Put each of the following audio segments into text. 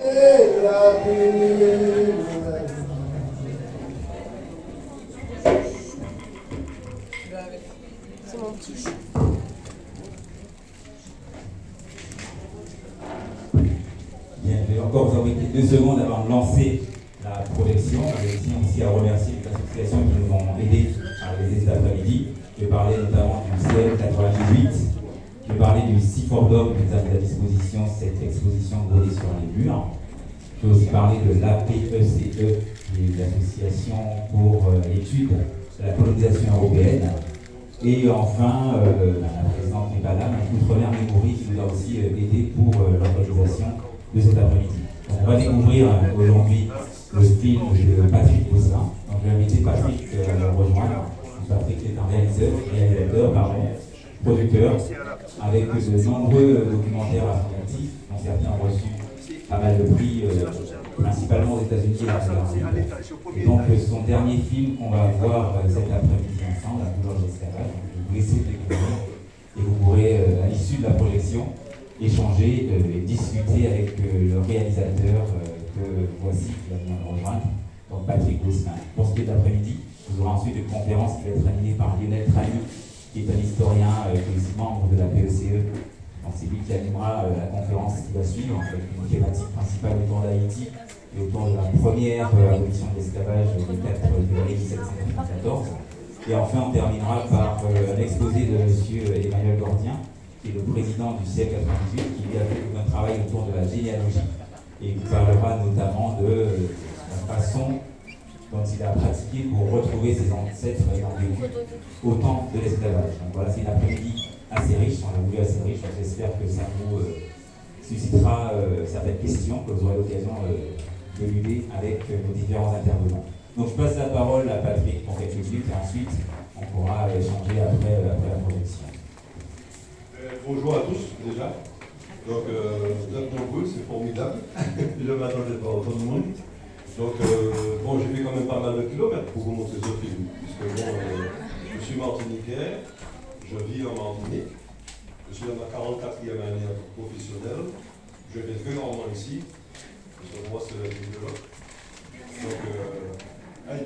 C'est mon petit chou. Bien, je vais encore vous arrêter 2 secondes avant de lancer la projection. Je tiens aussi à remercier les associations qui nous ont aidés à réaliser cet après-midi. Je vais parler notamment du CL 98. Je vais parler du CIFORDOM qui nous a mis à disposition cette exposition brodée sur les murs. Je vais aussi parler de l'APECE, qui est l'association pour l'étude de la colonisation européenne. Et enfin, la présidente n'est pas là, mais Outre-mer Mémory qui nous a aussi aidé pour l'organisation de cet après-midi. On va découvrir aujourd'hui le film de Patrick Gosselin. Donc je vais inviter Patrick à nous rejoindre. Patrick est un réalisateur, producteur, avec de nombreux documentaires à son actif, dont certains ont reçu pas mal de prix, principalement aux États-Unis et à l'Argentine. Et donc son dernier film qu'on va voir cet après-midi ensemble, La couleur de l'esclavage, je vais vous laisser le découvrir et vous pourrez, à l'issue de la projection, échanger et discuter avec le réalisateur que voici qui va venir nous rejoindre, donc Patrick Gosselin. Pour ce qui est de l'après-midi, vous aurez ensuite une conférence qui va être animée par Lionel Trany, qui est un historien qui est aussi membre de la PECE. Donc c'est lui qui animera la conférence qui va suivre, avec une thématique principale autour d'Haïti et autour de la première abolition de l'esclavage le 4 février 1794. Et enfin, on terminera par un exposé de M. Emmanuel Gordien, qui est le président du CL 98, qui lui a fait tout un travail autour de la généalogie. Et il parlera notamment de la façon dont il a pratiqué pour retrouver ses ancêtres ayant vécu au temps de l'esclavage. Donc voilà, c'est une après-midi assez riche, on a voulu assez riche, donc j'espère que ça vous suscitera certaines questions que vous aurez l'occasion d'éluder avec nos différents intervenants. Donc je passe la parole à Patrick pour quelques minutes et ensuite on pourra échanger après la projection. Bonjour à tous déjà. Donc vous êtes nombreux, c'est formidable. Je ne m'attendais pas à autant de monde. Donc bon, j'ai fait quand même pas mal de kilomètres pour vous montrer ce film. Puisque bon, je suis martiniquais, je vis en Martinique, je suis dans ma 44e année en tant que professionnel. Je vais régulièrement ici, parce que moi c'est la ville de l'autre. Donc, aïe,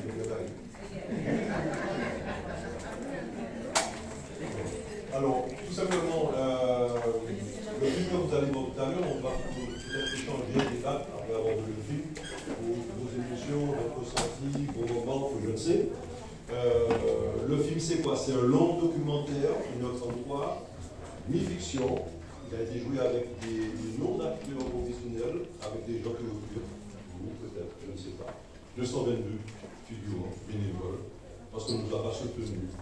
alors, tout simplement, le film que vous allez voir tout à l'heure, on va peut-être échanger des dates après avoir vu le film, vos émotions, votre ressenti, vos moments, que je ne sais. Le film, c'est quoi? C'est un long documentaire, 1h33, mi-fiction, qui a été joué avec des non-acteurs professionnels, avec des gens qui occupent, vous peut-être, je ne sais pas. 222 figurants, bénévoles, parce qu'on ne nous a pas soutenus.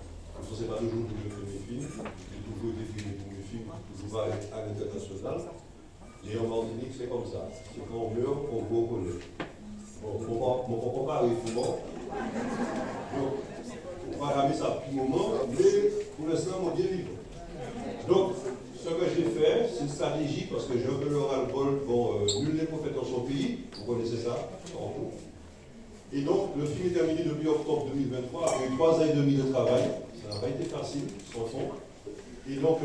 Ce n'est pas toujours que je fais mes films, j'ai toujours été filmé pour mes films, toujours à l'international. Et en Martinique, c'est comme ça. C'est quand on meurt qu'on vous reconnaît. Bon, mon papa arrive souvent. Donc, on va ramener ça à tout moment, mais pour l'instant, mon Dieu vivant. Donc, ce que j'ai fait, c'est une stratégie, parce que je veux le ras-le-bol, bon, nul n'est prophète dans son pays, vous connaissez ça, en tout. Et donc, le film est terminé depuis octobre 2023, après 3 ans et demi de travail. Ça n'a pas été facile, sans fond. Et donc,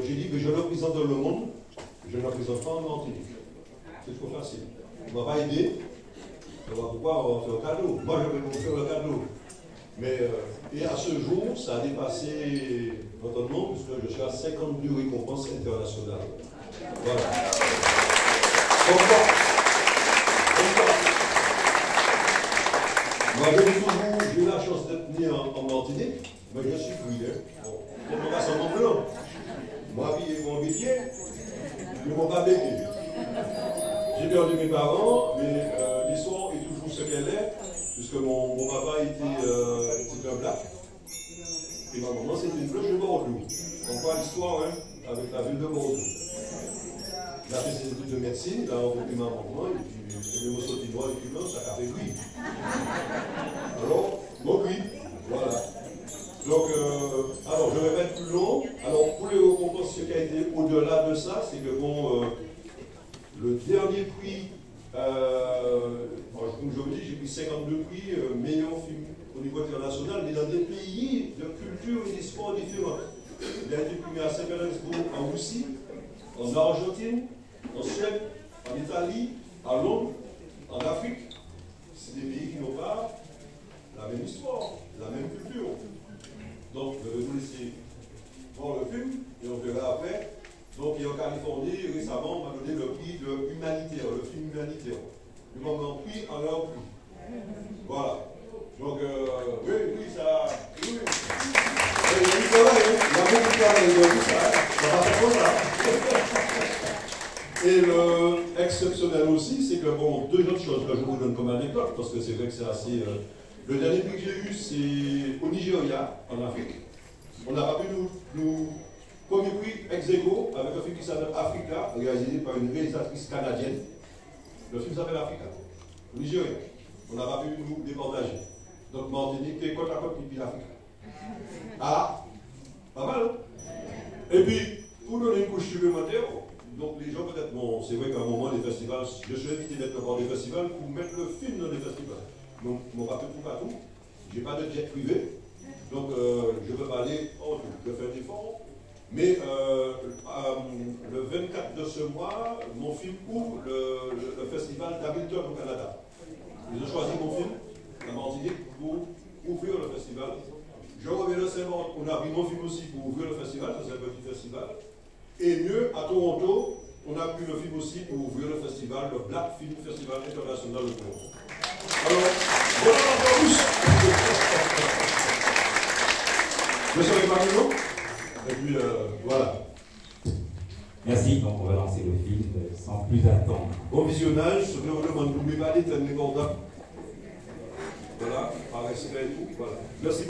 j'ai dit que je le présente dans le monde, je ne le présente pas en Martinique. C'est trop facile. On ne va pas aider. On va pouvoir faire un cadeau. Moi, je vais vous faire le cadeau. Mais, et à ce jour, ça a dépassé votre nom, puisque je suis à 52 récompenses internationales. Voilà. Moi, j'ai eu la chance d'être né en Martinique, mais je suis fouillé. Bon, on va s'en blanc. Moi, mon billet, je m'en pas béni. J'ai perdu mes parents, mais l'histoire est toujours ce qu'elle est, puisque mon papa était un black, et ma maman c'était une blanche de Bordeaux. On voit l'histoire hein, avec la ville de Bordeaux. Il a fait ses études de médecine, il a rencontré ma maman, et puis les mots sautés droit et puis blanc, ça a fait oui. Alors, bon oui, voilà. Donc, alors je vais mettre plus long. Alors, pour les récompenses, ce qui a été au-delà de ça, c'est que bon, le dernier prix, comme je vous dis, j'ai pris 52 prix, meilleur film au niveau international, mais dans des pays de culture et d'histoire différents. Il a été primé à Saint-Pétersbourg, en Russie, en Argentine, en Suède, en Italie, à Londres, en Afrique, c'est des pays qui n'ont pas la même histoire, la même culture. Donc, je vais vous laisser voir le film et on verra après. Donc, il y a en Californie, récemment, on m'a donné le prix de humanitaire, le film humanitaire. Le moment prix en leur prix. Voilà. Donc, oui, ça. Oui. Il y a du travail, hein. Il y a beaucoup de travail, tout ça. Ça va faire comme ça. Et le exceptionnel aussi, c'est que, bon, deux autres choses que je vous donne comme anecdote, parce que c'est vrai que c'est assez. Le dernier prix que j'ai eu, c'est au Nigeria, en Afrique. On n'a pas pu nous premier prix ex aequo avec un film qui s'appelle Africa, réalisé par une réalisatrice canadienne. Le film s'appelle Africa, au Nigeria. On n'a pas pu nous départager. Donc Martinique est côte à côte, puis l'Afrique. Ah, pas mal, hein? Et puis, pour donner une couche supplémentaire, donc les gens peut-être, bon, c'est vrai qu'à un moment, les festivals, je suis invité d'être dans des festivals pour mettre le film dans les festivals. Donc, mon pas tout partout, j'ai pas de jet privé, donc je ne peux pas aller en tout, je fais un effort. Mais le 24 de ce mois, mon film ouvre le festival d'Hamilton au Canada. Ils ont choisi mon film, la Martinique, pour ouvrir le festival. Je reviens le 50, on a pris mon film aussi pour ouvrir le festival, c'est un petit festival. Et mieux, à Toronto, on a pris le film aussi pour ouvrir le festival, le Black Film Festival International de Toronto. Alors, voilà encore plus. Je serai parmi nous. Et puis, voilà. Merci, donc on va lancer le film sans plus attendre. Bon visionnage, ce que je vous demande, n'oubliez pas d'éteindre les cordages. Voilà, par respect et tout. Voilà. Merci.